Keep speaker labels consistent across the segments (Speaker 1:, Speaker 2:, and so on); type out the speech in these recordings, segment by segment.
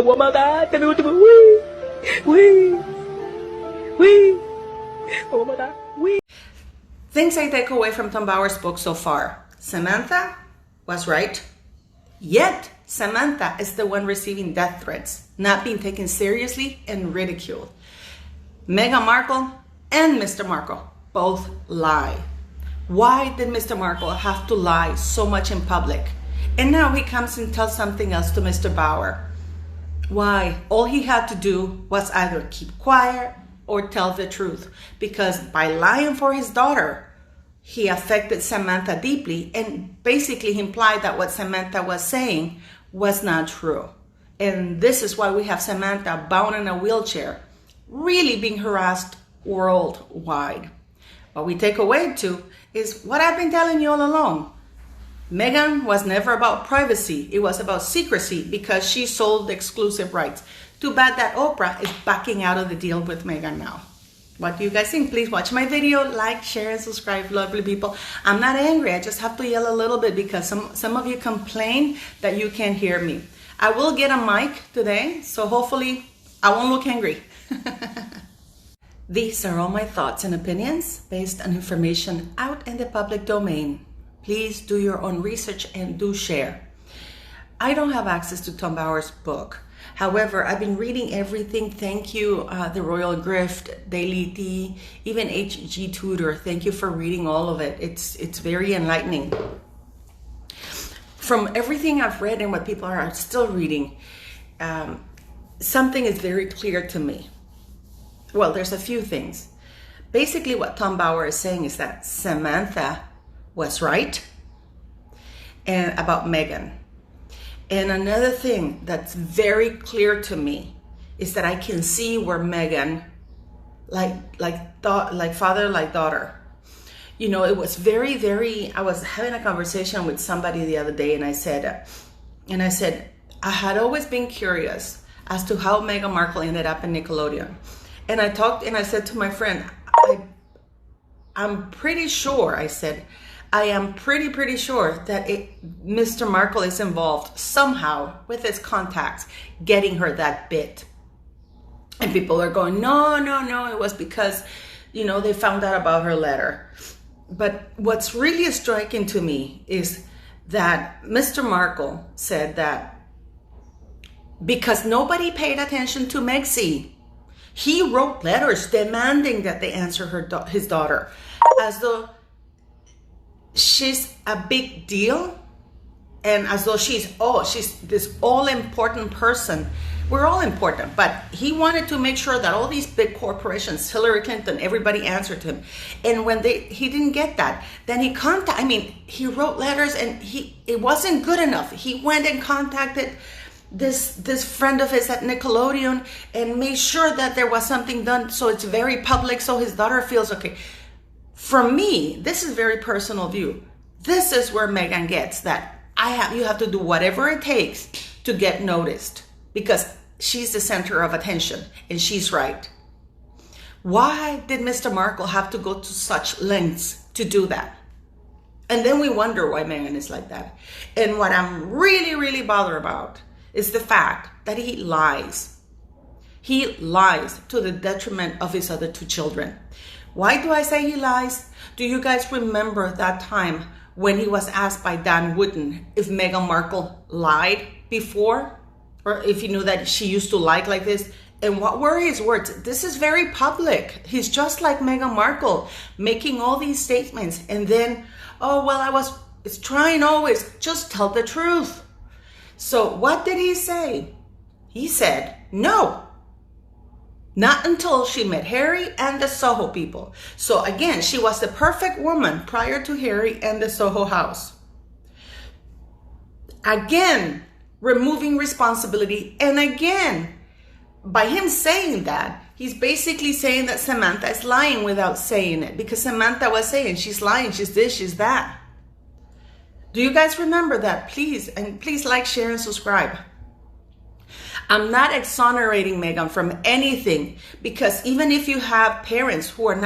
Speaker 1: One more time. Tell me what to do. Wee. Wee. Wee. One more time. Wee.
Speaker 2: Things I take away from Tom Bower's book so far. Samantha was right. Yet, Samantha is the one receiving death threats, not being taken seriously and ridiculed. Meghan Markle and Mr. Markle both lie. Why did Mr. Markle have to lie so much in public? And now he comes and tells something else to Mr. Bower. Why? All he had to do was either keep quiet or tell the truth, because by lying for his daughter, he affected Samantha deeply and basically implied that what Samantha was saying was not true. And this is why we have Samantha bound in a wheelchair, really being harassed worldwide. What we take away too is what I've been telling you all along. Meghan was never about privacy. It was about secrecy because she sold the exclusive rights. Too bad that Oprah is backing out of the deal with Meghan now. What do you guys think? Please watch my video, like, share, and subscribe, lovely people. I'm not angry. I just have to yell a little bit because some of you complain that you can't hear me. I will get a mic today, so hopefully I won't look angry. These are all my thoughts and opinions based on information out in the public domain. Please do your own research and do share. I don't have access to Tom Bower's book. However, I've been reading everything. Thank you, The Royal Grift, Daily Tea, even HG Tudor. Thank you for reading all of it. It's very enlightening. From everything I've read and what people are still reading, something is very clear to me. Well, there's a few things. Basically, what Tom Bower is saying is that Samantha was right and about Meghan. And another thing that's very clear to me is that I can see where Meghan, like father, like daughter. You know, it was very, I was having a conversation with somebody the other day and I said, I had always been curious as to how Meghan Markle ended up in Nickelodeon. And I said to my friend, I'm pretty sure, I said, I am pretty sure that Mr. Markle is involved somehow with his contacts getting her that bit. And people are going, no, it was because, they found out about her letter. But what's really striking to me is that Mr. Markle said that because nobody paid attention to Meghan, he wrote letters demanding that they answer his daughter, as though she's a big deal and as though she's this all-important person. We're all important, but he wanted to make sure that all these big corporations, Hillary Clinton, everybody answered him. And when he didn't get that, then he wrote letters and it wasn't good enough. He went and contacted this friend of his at Nickelodeon and made sure that there was something done so it's very public so his daughter feels okay. For me, this is very personal view. This is where Meghan gets that you have to do whatever it takes to get noticed because she's the center of attention and she's right. Why did Mr. Markle have to go to such lengths to do that? And then we wonder why Meghan is like that. And what I'm really bothered about is the fact that he lies. He lies to the detriment of his other two children. Why do I say he lies? Do you guys remember that time when he was asked by Dan Wooden if Meghan Markle lied before? Or if he knew that she used to lie like this? And what were his words? This is very public. He's just like Meghan Markle, making all these statements. And then, I was trying always, just tell the truth. So what did he say? He said, no. Not until she met Harry and the Soho people. So again, she was the perfect woman prior to Harry and the Soho house. Again, removing responsibility. And again, by him saying that, he's basically saying that Samantha is lying without saying it. Because Samantha was saying she's lying, she's this, she's that. Do you guys remember that? Please, and please like, share, and subscribe. I'm not exonerating Meghan from anything because even if you have parents who are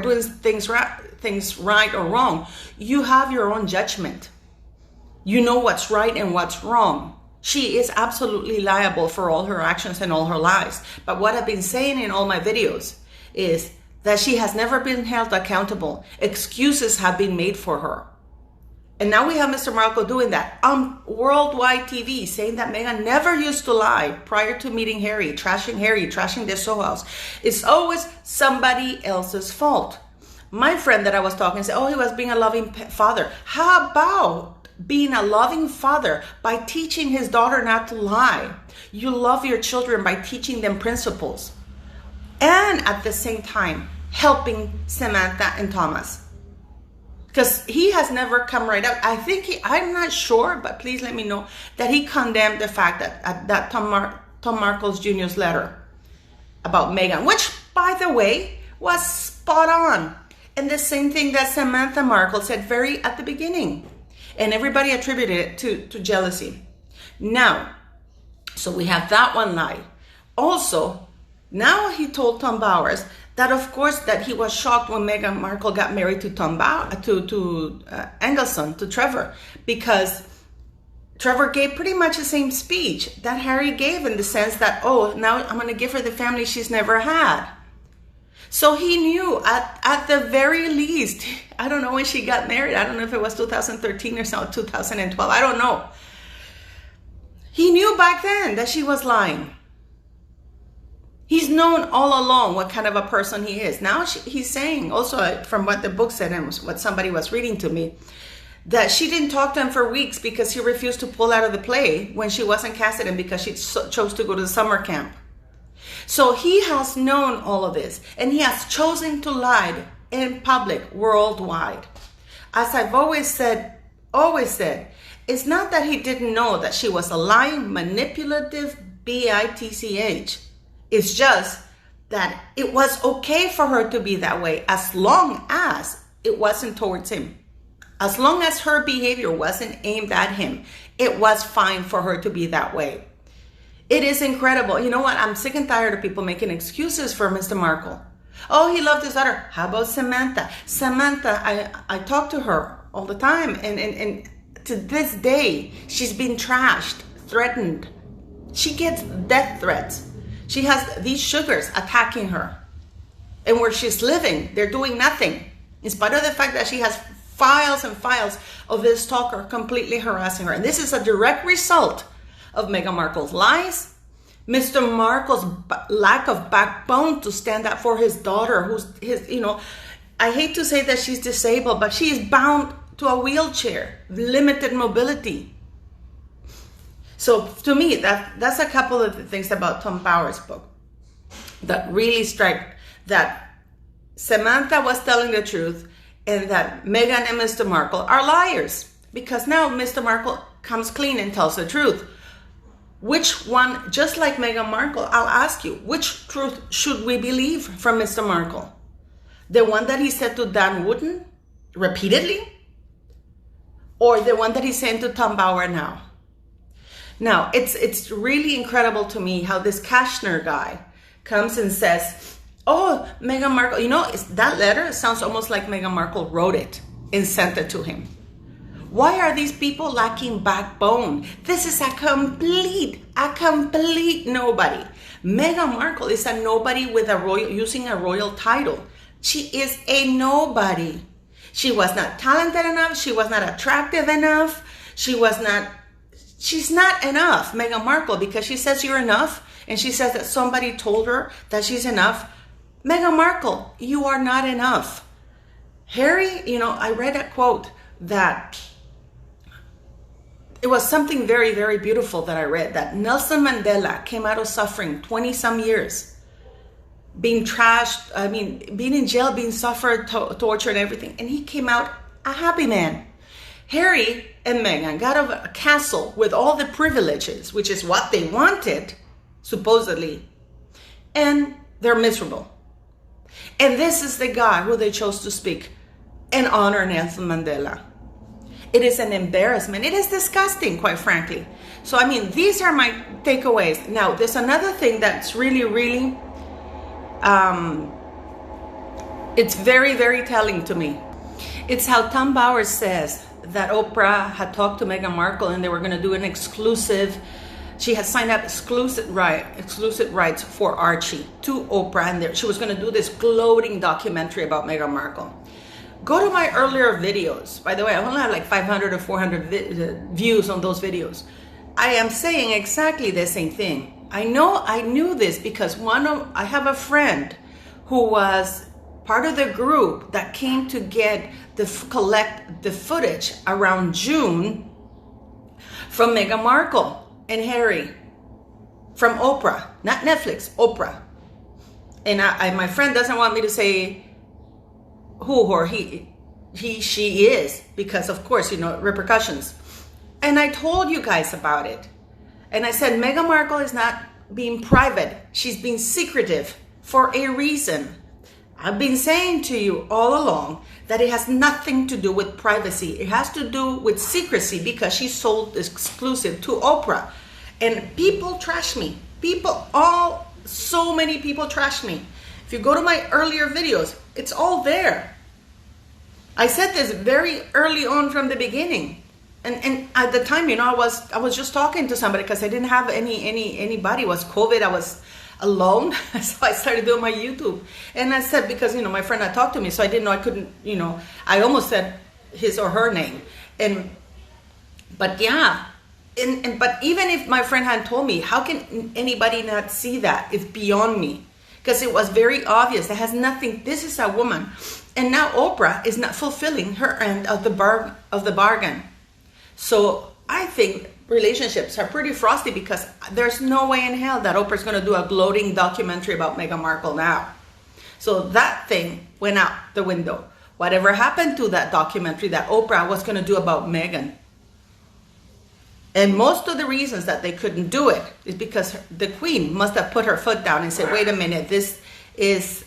Speaker 2: doing things right or wrong, you have your own judgment. You know what's right and what's wrong. She is absolutely liable for all her actions and all her lies. But what I've been saying in all my videos is that she has never been held accountable. Excuses have been made for her. And now we have Mr. Markle doing that on worldwide TV, saying that Meghan never used to lie prior to meeting Harry, trashing their Soho house. It's always somebody else's fault. My friend that I was talking said, oh, he was being a loving father. How about being a loving father by teaching his daughter not to lie? You love your children by teaching them principles. And at the same time, helping Samantha and Thomas. Because he has never come right out. I think I'm not sure, but please let me know, that he condemned the fact that Tom Markle's Jr.'s letter about Meghan, which, by the way, was spot on. And the same thing that Samantha Markle said very at the beginning. And everybody attributed it to jealousy. Now, so we have that one lie. Also, now he told Tom Bowers that, of course, that he was shocked when Meghan Markle got married to Engelson, to Trevor, because Trevor gave pretty much the same speech that Harry gave, in the sense that, oh, now I'm going to give her the family she's never had. So he knew at the very least, I don't know when she got married. I don't know if it was 2013 or so, 2012. I don't know. He knew back then that she was lying. He's known all along what kind of a person he is. Now he's saying, also from what the book said and what somebody was reading to me, that she didn't talk to him for weeks because he refused to pull out of the play when she wasn't casted in, because she chose to go to the summer camp. So he has known all of this, and he has chosen to lie in public worldwide. As I've always said, it's not that he didn't know that she was a lying, manipulative bitch. It's just that it was okay for her to be that way, as long as it wasn't towards him. As long as her behavior wasn't aimed at him, it was fine for her to be that way. It is incredible. You know what? I'm sick and tired of people making excuses for Mr. Markle. Oh, he loved his daughter. How about Samantha? Samantha, I talk to her all the time. And to this day, she's been trashed, threatened. She gets death threats. She has these sugars attacking her. And where she's living, they're doing nothing. In spite of the fact that she has files and files of this stalker completely harassing her. And this is a direct result of Meghan Markle's lies, Mr. Markle's lack of backbone to stand up for his daughter, who's his, I hate to say that she's disabled, but she is bound to a wheelchair, limited mobility. So to me, that's a couple of the things about Tom Bowers' book that really strike, that Samantha was telling the truth, and that Meghan and Mr. Markle are liars, because now Mr. Markle comes clean and tells the truth. Which one, just like Meghan Markle, I'll ask you, which truth should we believe from Mr. Markle? The one that he said to Dan Wootton repeatedly? Or the one that he's saying to Tom Bauer now? Now, it's really incredible to me how this Kashner guy comes and says, oh, Meghan Markle, that letter sounds almost like Meghan Markle wrote it and sent it to him. Why are these people lacking backbone? This is a complete nobody. Meghan Markle is a nobody with using a royal title. She is a nobody. She was not talented enough. She was not attractive enough. She's not enough, Meghan Markle, because she says you're enough, and she says that somebody told her that she's enough. Meghan Markle, you are not enough. Harry, I read a quote that it was something very, very beautiful that I read, that Nelson Mandela came out of suffering 20 some years, being trashed, being in jail, being suffered, tortured and everything. And he came out a happy man. Harry and Meghan got out of a castle with all the privileges, which is what they wanted, supposedly, and they're miserable. And this is the guy who they chose to speak and honor Nelson Mandela. It is an embarrassment. It is disgusting, quite frankly. So, these are my takeaways. Now, there's another thing that's really, really, it's very, very telling to me. It's how Tom Bowers says that Oprah had talked to Meghan Markle and they were going to do an exclusive She had signed up exclusive rights for Archie to Oprah, and she was going to do this gloating documentary about Meghan Markle. Go to my earlier videos. By the way, I only have like 500 or 400 views on those videos. I am saying exactly the same thing. I knew this because I have a friend who was part of the group that came to collect the footage around June from Meghan Markle and Harry from Oprah, not Netflix, Oprah. And my friend doesn't want me to say who or she is, because of course, repercussions. And I told you guys about it. And I said, Meghan Markle is not being private. She's being secretive for a reason. I've been saying to you all along that it has nothing to do with privacy. It has to do with secrecy because she sold exclusive to Oprah. And people trash me. So many people trash me. If you go to my earlier videos, it's all there. I said this very early on from the beginning. And at the time, I was just talking to somebody because I didn't have anybody. It was COVID. I was alone. So I started doing my YouTube. And I said, because, my friend had talked to me, so I didn't know I couldn't, I almost said his or her name. But yeah. But even if my friend hadn't told me, how can anybody not see that? It's beyond me. Because it was very obvious. It has nothing. This is a woman. And now Oprah is not fulfilling her end of the bargain. So I think relationships are pretty frosty because there's no way in hell that Oprah's going to do a gloating documentary about Meghan Markle now. So that thing went out the window. Whatever happened to that documentary that Oprah was going to do about Meghan? And most of the reasons that they couldn't do it is because the Queen must have put her foot down and said, wait a minute, this is,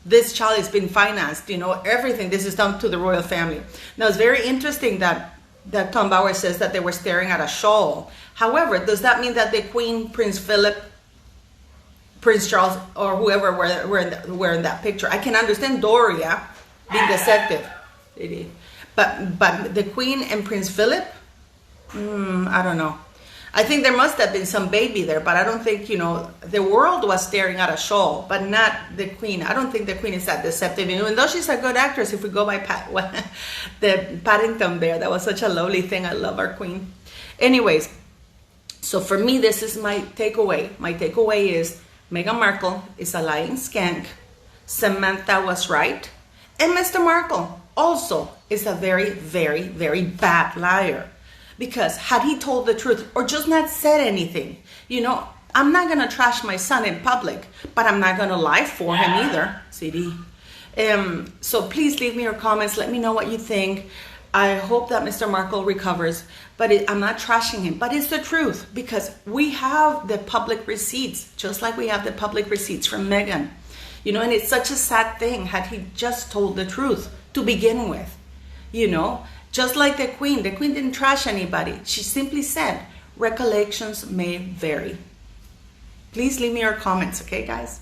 Speaker 2: this child has been financed, everything. This is done to the royal family. Now, it's very interesting that Tom Bauer says that they were staring at a shawl. However, does that mean that the Queen, Prince Philip, Prince Charles, or whoever were in that picture? I can understand Doria being deceptive. But the Queen and Prince Philip, I don't know. I think there must have been some baby there, but I don't think, the world was staring at a shawl, but not the Queen. I don't think the Queen is that deceptive, even though she's a good actress. If we go by the Paddington Bear, that was such a lovely thing. I love our Queen. Anyways, so for me, this is my takeaway. My takeaway is Meghan Markle is a lying skank. Samantha was right. And Mr. Markle also is a very, very, very bad liar. Because had he told the truth or just not said anything, I'm not going to trash my son in public, but I'm not going to lie for him either, CD. So please leave me your comments. Let me know what you think. I hope that Mr. Markle recovers, but I'm not trashing him, but it's the truth because we have the public receipts, just like we have the public receipts from Meghan. And it's such a sad thing had he just told the truth to begin with, Just like the Queen didn't trash anybody. She simply said, recollections may vary. Please leave me your comments, okay, guys?